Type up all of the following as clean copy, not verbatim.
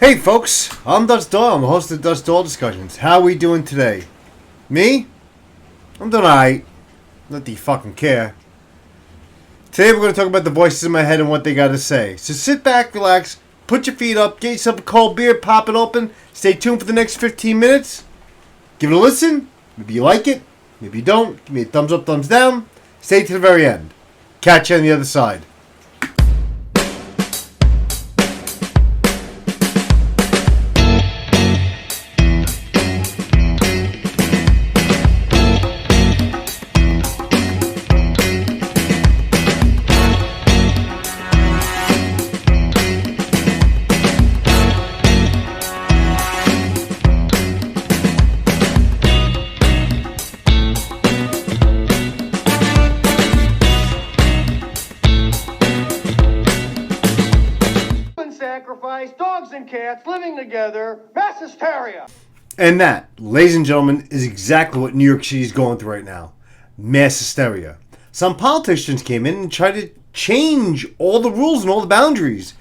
Hey folks, I'm Dutch Doyle. I'm the host of Dutch Doyle Discussions. How are we doing today? Me? I'm doing alright. Not that you fucking care. Today we're going to talk about the voices in my head and what they got to say. So sit back, relax, put your feet up, get yourself a cold beer, pop it open, stay tuned for the next 15 minutes. Give it a listen. Maybe you like it, maybe you don't. Give me a thumbs up, thumbs down. Stay to the very end. Catch you on the other side. Sacrifice, dogs and cats living together, mass hysteria. And that, ladies and gentlemen, is exactly what New York City is going through right now. Mass hysteria. Some politicians came in and tried to change all the rules and all the boundaries.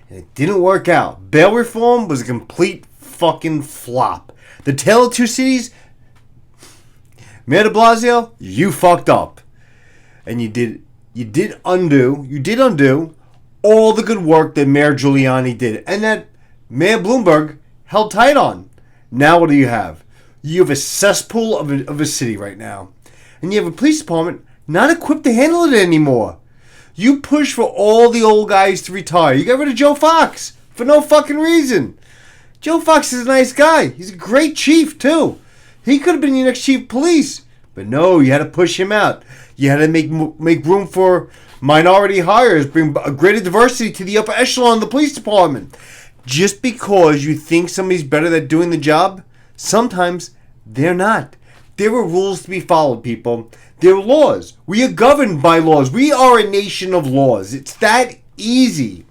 And it didn't work out. Bail reform was a complete fucking flop. The Tale of Two Cities, Mayor de Blasio, you fucked up. And you did undo all the good work that Mayor Giuliani did and that Mayor Bloomberg held tight on. Now what do you have? You have a cesspool of a city right now. And you have a police department not equipped to handle it anymore. You push for all the old guys to retire. You got rid of Joe Fox for no fucking reason. Joe Fox is a nice guy. He's a great chief too. He could have been your next chief of police. But no, you had to push him out. You had to make room for minority hires, bring a greater diversity to the upper echelon of the police department. Just because you think somebody's better at doing the job, sometimes they're not. There are rules to be followed, people. There are laws. We are governed by laws. We are a nation of laws. It's that easy.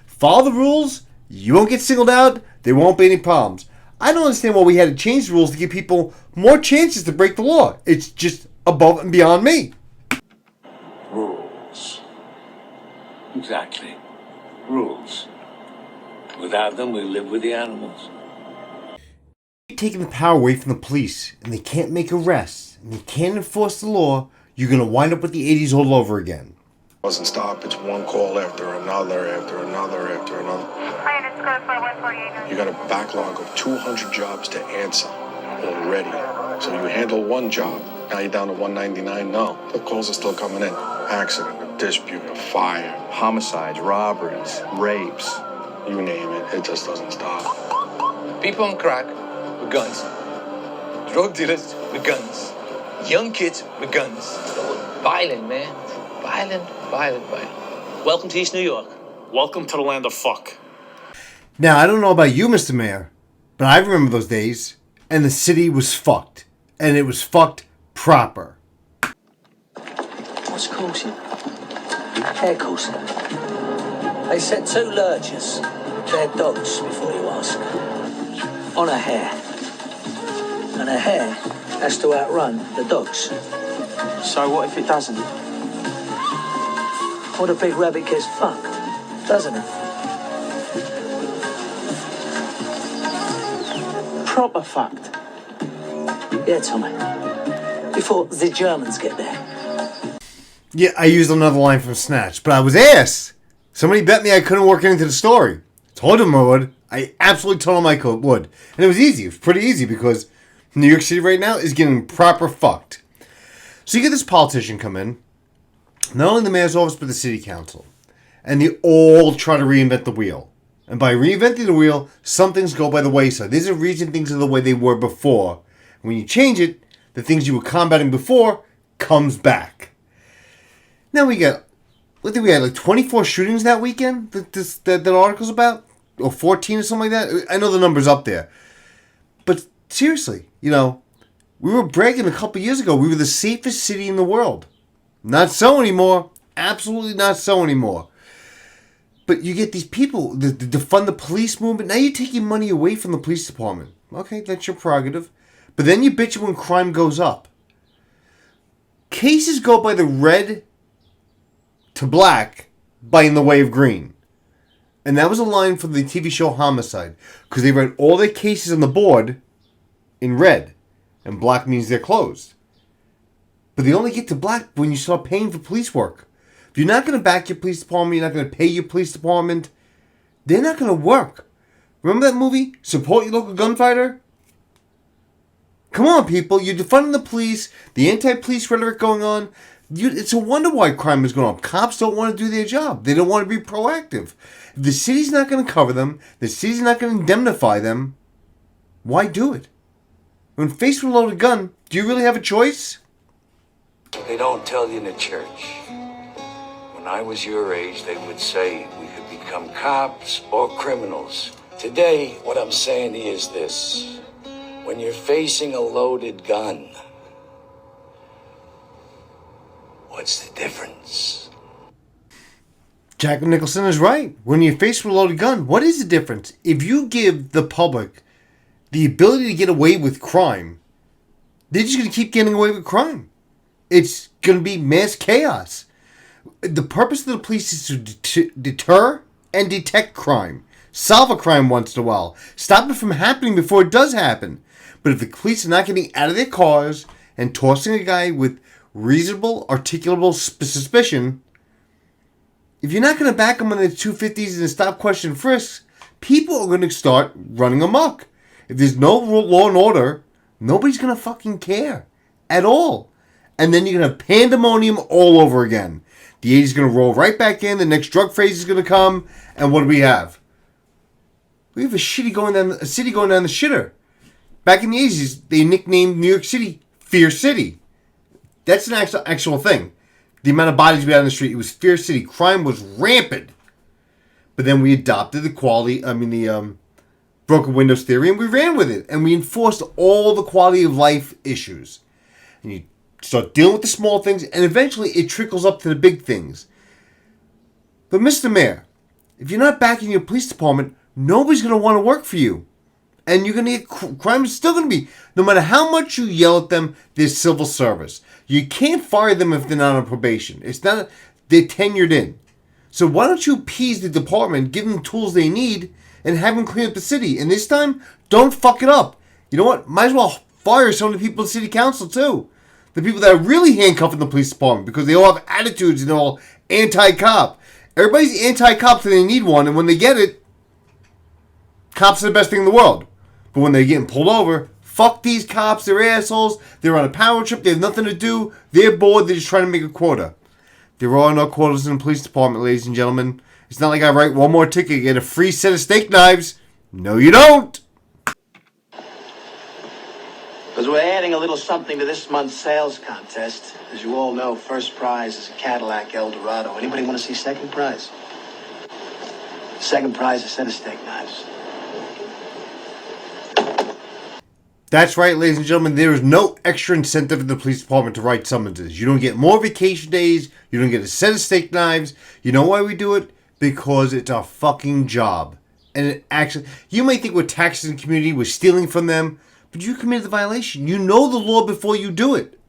Follow the rules. You won't get singled out. There won't be any problems. I don't understand why we had to change the rules to give people more chances to break the law. It's just above and beyond me. Rules. Exactly. Rules. Without them, we live with the animals. Taking the power away from the police, and they can't make arrests, and they can't enforce the law, you're going to wind up with the 80s all over again. Doesn't stop. It's one call after another, after another, after another. You got a backlog of 200 jobs to answer already. So you handle one job. Now you're down to 199. No, the calls are still coming in. Accident, a dispute, a fire, homicides, robberies, rapes. you name it. It just doesn't stop. People on crack with guns. Drug dealers with guns. Young kids with guns. Violent, man. Violent. Welcome to East New York. Welcome to the land of fuck. Now, I don't know about you, Mr. Mayor, but I remember those days, and the city was fucked. And it was fucked proper. What's causing? Hair causing. They set two lurchers, dead dogs, before you ask, on a hare. And a hare has to outrun the dogs. So what if it doesn't? What a big rabbit gets fucked, doesn't it? Proper fucked. Yeah, Tommy. Before the Germans get there. Yeah, I used another line from Snatch, but I was asked. Somebody bet me I couldn't work it into the story. Told him I would. I absolutely told him I would. And it was easy. It was pretty easy because New York City right now is getting proper fucked. So you get this politician come in, not only the mayor's office, but the city council. And they all try to reinvent the wheel. And by reinventing the wheel, some things go by the wayside. There's a reason things are the way they were before. When you change it, the things you were combating before comes back. Now we got, what did we have, like 24 shootings that weekend that article's about? Or 14 or something like that? I know the number's up there. But seriously, we were bragging a couple years ago. We were the safest city in the world. Not so anymore. Absolutely not so anymore. But you get these people to defund the police movement. Now you're taking money away from the police department. Okay, that's your prerogative. But then you bitch when crime goes up. Cases go by the red to black by in the way of green. And that was a line from the TV show Homicide. Because they write all their cases on the board in red. And black means they're closed. But they only get to black when you start paying for police work. If you're not going to back your police department, you're not going to pay your police department, they're not going to work. Remember that movie, Support Your Local Gunfighter? Come on, people. You're defunding the police, the anti-police rhetoric going on. It's a wonder why crime is going up. Cops don't want to do their job. They don't want to be proactive. If the city's not going to cover them, the city's not going to indemnify them, why do it? When faced with a loaded gun, do you really have a choice? They don't tell you in the church. When I was your age, they would say we could become cops or criminals. Today, what I'm saying is this. When you're facing a loaded gun, what's the difference? Jack Nicholson is right. When you're faced with a loaded gun, what is the difference? If you give the public the ability to get away with crime, they're just going to keep getting away with crime. It's going to be mass chaos. The purpose of the police is to deter and detect crime. Solve a crime once in a while. Stop it from happening before it does happen. But if the police are not getting out of their cars and tossing a guy with reasonable, articulable suspicion, if you're not going to back them on the 250s and stop question frisks, people are going to start running amok. If there's no law and order, nobody's going to fucking care at all. And then you're going to have pandemonium all over again. The 80's going to roll right back in. The next drug phase is going to come. And what do we have? We have a city going down the shitter. Back in the 80s, they nicknamed New York City Fear City. That's an actual thing. The amount of bodies we had on the street, it was Fear City. Crime was rampant. But then we adopted the broken windows theory, and we ran with it. And we enforced all the quality of life issues. And you start dealing with the small things, and eventually it trickles up to the big things. But Mr. Mayor, if you're not backing your police department, nobody's going to want to work for you. And you're going to get, crime is still going to be, no matter how much you yell at them, there's civil service. You can't fire them if they're not on probation. They're tenured in. So why don't you appease the department, give them the tools they need, and have them clean up the city? And this time, don't fuck it up. You know what? Might as well fire some of the people in city council too. The people that are really handcuffing the police department because they all have attitudes and they're all anti-cop. Everybody's anti-cop till they need one, and when they get it, cops are the best thing in the world. But when they're getting pulled over, fuck these cops, they're assholes, they're on a power trip, they have nothing to do, they're bored, they're just trying to make a quota. There are no quotas in the police department, ladies and gentlemen. It's not like I write one more ticket, get a free set of steak knives. No, you don't. Because we're adding a little something to this month's sales contest. As you all know, first prize is a Cadillac Eldorado. Anybody want to see second prize? Second prize is a set of steak knives. That's right, ladies and gentlemen. There is no extra incentive in the police department to write summonses. You don't get more vacation days. You don't get a set of steak knives. You know why we do it? Because it's our fucking job. And it actually, you might think we're taxing the community, we're stealing from them, but you committed the violation. You know the law before you do it.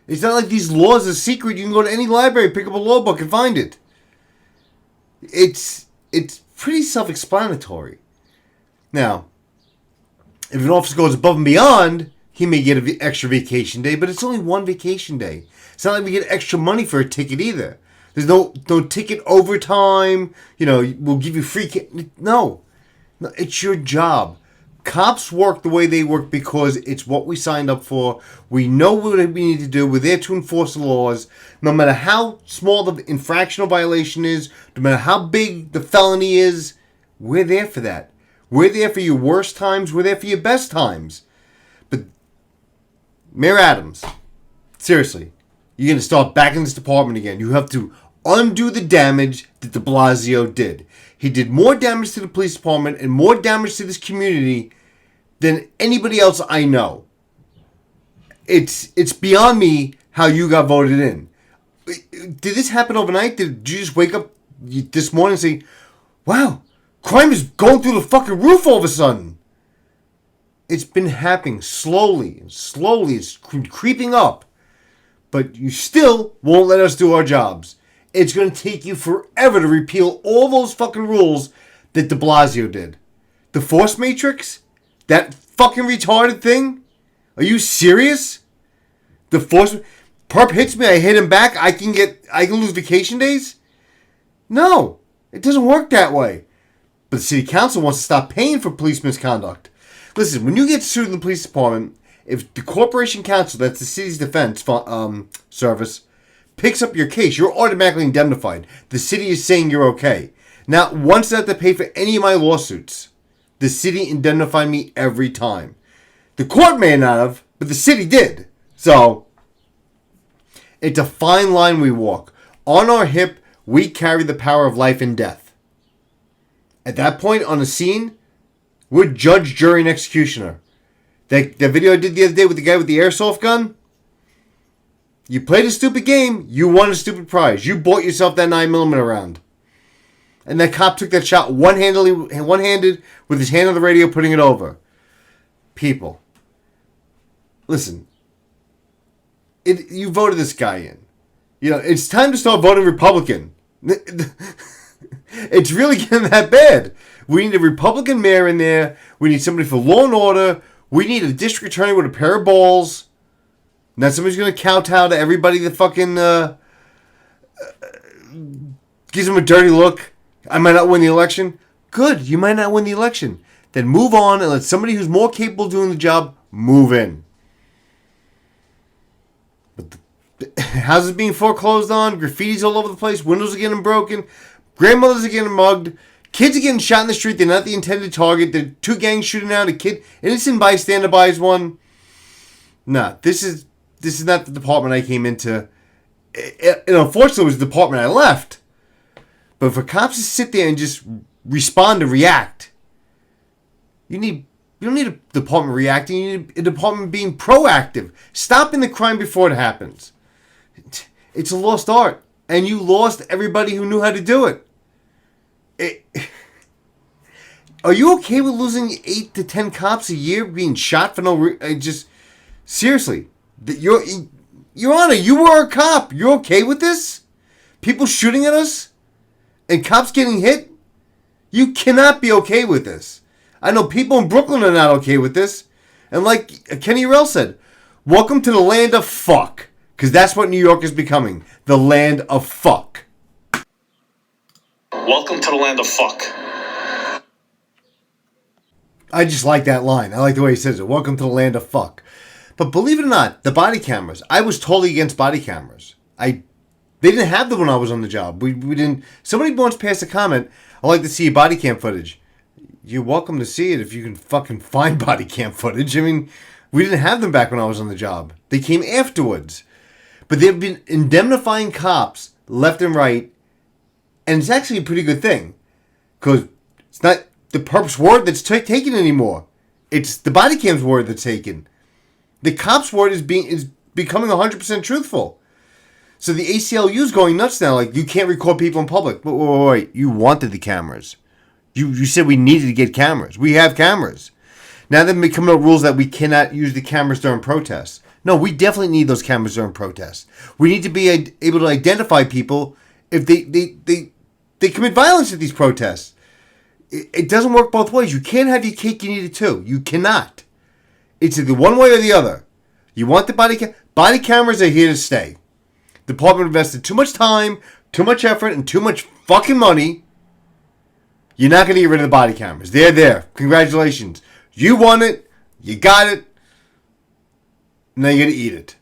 It's not like these laws are secret. You can go to any library, pick up a law book, and find it. It's pretty self-explanatory. Now, if an officer goes above and beyond, he may get an extra vacation day, but it's only one vacation day. It's not like we get extra money for a ticket either. There's no ticket overtime. We'll give you free. No, it's your job. Cops work the way they work because it's what we signed up for. We know what we need to do. We're there to enforce the laws. No matter how small the infraction or violation is, no matter how big the felony is, we're there for that. We're there for your worst times. We're there for your best times. But Mayor Adams, seriously, you're going to start back in this department again. You have to undo the damage that de Blasio did. He did more damage to the police department and more damage to this community than anybody else I know. It's beyond me how you got voted in. Did this happen overnight? Did you just wake up this morning and say, wow, crime is going through the fucking roof all of a sudden? It's been happening slowly. It's creeping up. But you still won't let us do our jobs. It's going to take you forever to repeal all those fucking rules that de Blasio did. The Force Matrix? That fucking retarded thing? Are you serious? The Force... Perp hits me, I hit him back, I can lose vacation days? No. It doesn't work that way. But the city council wants to stop paying for police misconduct. Listen, when you get sued in the police department, if the corporation council, that's the city's defense service, picks up your case, you're automatically indemnified. The city is saying you're okay. Not once did I have to pay for any of my lawsuits. The city indemnified me every time. The court may not have, but the city did. So, it's a fine line we walk. On our hip, we carry the power of life and death. At that point, on the scene, we're judge, jury, and executioner. That video I did the other day with the guy with the airsoft gun, you played a stupid game, you won a stupid prize. You bought yourself that 9mm round. And that cop took that shot one-handed with his hand on the radio, putting it over. People, listen, you voted this guy in. You know, it's time to start voting Republican. It's really getting that bad. We need a Republican mayor in there. We need somebody for law and order. We need a district attorney with a pair of balls. Not somebody's going to kowtow to everybody that fucking gives them a dirty look. I might not win the election. Good, you might not win the election. Then move on and let somebody who's more capable of doing the job move in. But the houses being foreclosed on, graffitis all over the place, windows are getting broken, grandmothers are getting mugged, kids are getting shot in the street, they're not the intended target, there are two gangs shooting out, a kid, innocent bystander buys one. Nah, this is not the department I came into. And unfortunately, it was the department I left. But for cops to sit there and just respond and react, you don't need a department reacting. You need a department being proactive, stopping the crime before it happens. It's a lost art, and you lost everybody who knew how to do it. Are you okay with losing 8 to 10 cops a year being shot for no reason? Just seriously, Your Honor, you were a cop. You're okay with this? People shooting at us? And cops getting hit? You cannot be okay with this. I know people in Brooklyn are not okay with this. And like Kenny Rell said, welcome to the land of fuck. Because that's what New York is becoming. The land of fuck. Welcome to the land of fuck. I just like that line. I like the way he says it. Welcome to the land of fuck. But believe it or not, the body cameras. I was totally against body cameras. They didn't have them when I was on the job. We didn't. Somebody once passed a comment, I'd like to see body cam footage. You're welcome to see it if you can fucking find body cam footage. I mean, we didn't have them back when I was on the job. They came afterwards. But they've been indemnifying cops left and right. And it's actually a pretty good thing. Because it's not the perp's word that's taken anymore. It's the body cam's word that's taken. The cop's word is becoming 100% truthful. So the ACLU is going nuts now. Like, you can't record people in public. But wait. You wanted the cameras. You said we needed to get cameras. We have cameras. Now they're becoming up rules that we cannot use the cameras during protests. No, we definitely need those cameras during protests. We need to be able to identify people if they commit violence at these protests. It doesn't work both ways. You can't have your cake and eat it too. You cannot. It's either one way or the other. You want the body cameras are here to stay. The department invested too much time, too much effort, and too much fucking money. You're not going to get rid of the body cameras. They're there. Congratulations. You won it. You got it. Now you're going to eat it.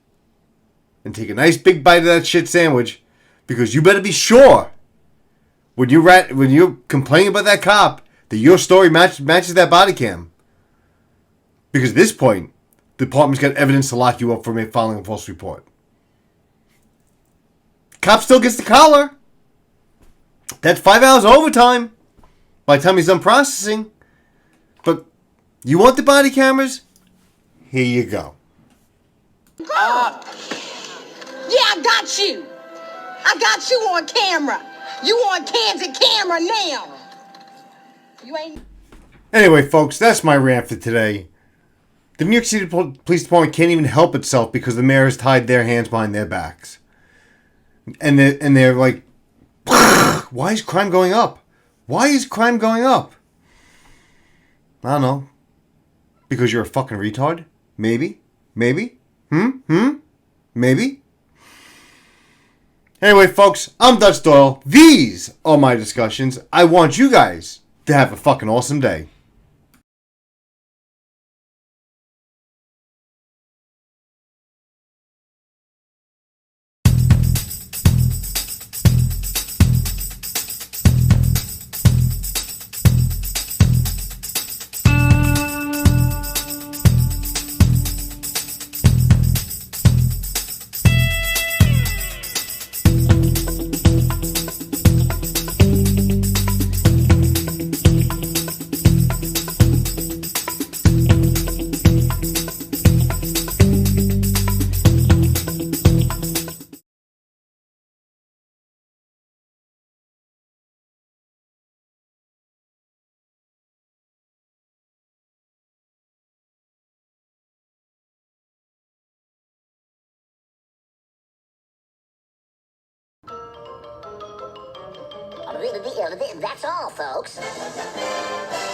And take a nice big bite of that shit sandwich. Because you better be sure when you're complaining about that cop that your story matches that body cam. Because at this point, the department's got evidence to lock you up for filing a false report. Cop still gets the collar. That's 5 hours overtime by the time he's done processing. But you want the body cameras? Here you go. Yeah, I got you. I got you on camera. You on candid camera now. You ain't. Anyway, folks, that's my rant for today. The New York City Police Department can't even help itself because the mayor has tied their hands behind their backs. And they're like, why is crime going up? Why is crime going up? I don't know. Because you're a fucking retard? Maybe? Maybe? Maybe? Anyway, folks, I'm Dutch Doyle. These are my discussions. I want you guys to have a fucking awesome day. That's all, folks.